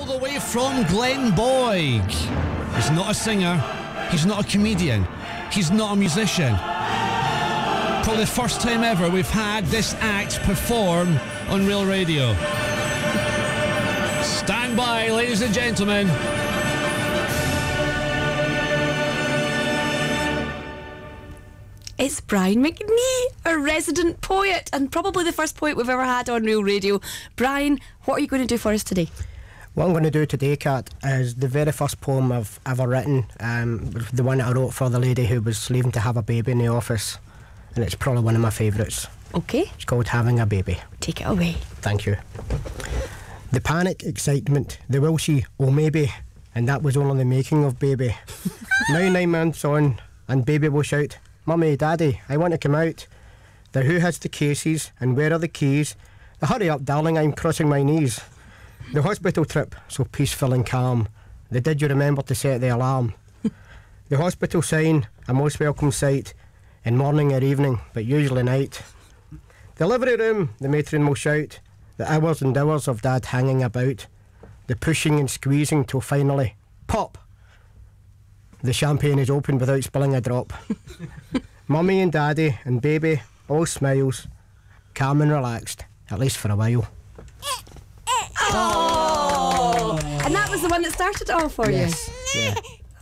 the way from Glenboig. He's not a singer, he's not a comedian, he's not a musician. Probably the first time ever we've had this act perform on Real Radio. Stand by, ladies and gentlemen. It's Brian McNee, a resident poet, and probably the first poet we've ever had on Real Radio. Brian, what are you going to do for us today? What I'm going to do today, Kat, is the very first poem I've ever written. The one that I wrote for the lady who was leaving to have a baby in the office. And it's probably one of my favourites. Okay. It's called Having a Baby. Take it away. Thank you. The panic, excitement, the will she, oh maybe, and that was only the making of baby. Now 9 months on, and baby will shout, Mummy, Daddy, I want to come out. The who has the cases, and where are the keys? The hurry up, darling, I'm crossing my knees. The hospital trip, so peaceful and calm. The did you remember to set the alarm? The hospital sign, a most welcome sight, in morning or evening, but usually night. Delivery room, the matron will shout, the hours and hours of Dad hanging about, the pushing and squeezing till finally, pop! The champagne is opened without spilling a drop. Mummy and Daddy and baby, all smiles, calm and relaxed, at least for a while. Oh! And that was the one that started it all for you? Yeah.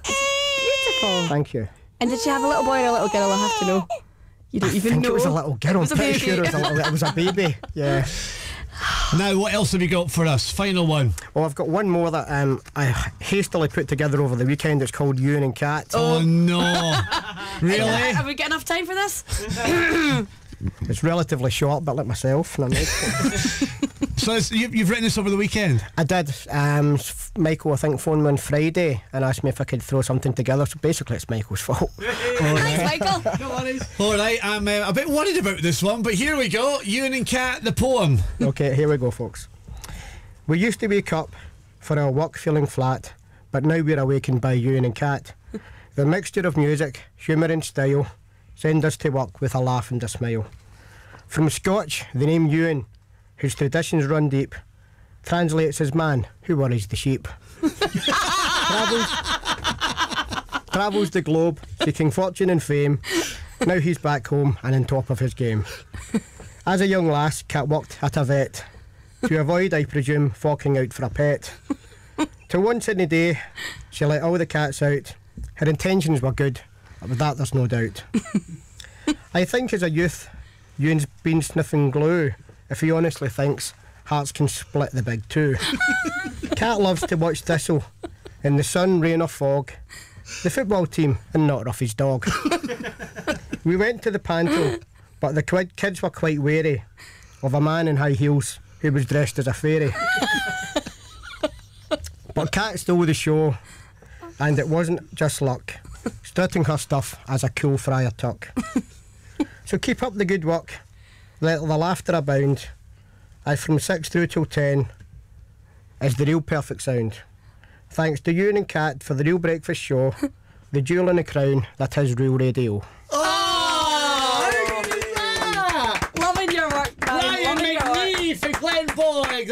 Beautiful. Thank you. And did she have a little boy or a little girl? I have to know. You don't even know. I think it was a little girl. I'm pretty sure it was a baby. Yeah. Now, what else have you got for us? Final one. Well, I've got one more that I hastily put together over the weekend. It's called You and Cat. Oh no. Really? Have we got enough time for this? It's relatively short, but like myself. So you've written this over the weekend? I did. Michael, I think, phoned me on Friday and asked me if I could throw something together. So basically, it's Michael's fault. Thanks, Michael. No worries. All right, I'm a bit worried about this one, but here we go. Ewan and Cat, the poem. Okay, here we go, folks. We used to wake up for our work feeling flat, but now we're awakened by Ewan and Cat. The mixture of music, humour and style send us to work with a laugh and a smile. From Scotch, the name Ewan, whose traditions run deep, translates as man who worries the sheep. Travels the globe, seeking fortune and fame. Now he's back home and on top of his game. As a young lass, Cat worked at a vet, to avoid, I presume, forking out for a pet. Till once in a day, she let all the cats out. Her intentions were good, but with that there's no doubt. I think as a youth, Ewan's been sniffing glue, if he honestly thinks hearts can split the big two. Cat loves to watch Thistle, in the sun, rain or fog, the football team and not Ruffy's dog. We went to the panto, but the kids were quite wary of a man in high heels who was dressed as a fairy. But Cat stole the show, and it wasn't just luck, strutting her stuff as a cool Friar Tuck. So keep up the good work, let the laughter abound. From 6 through till 10 is the real perfect sound. Thanks to Ewan and Cat for the Real Breakfast Show, the jewel in the crown that is Real Radio. Oh! How good is that? Loving your work, man. Brian McNee for Glenboig.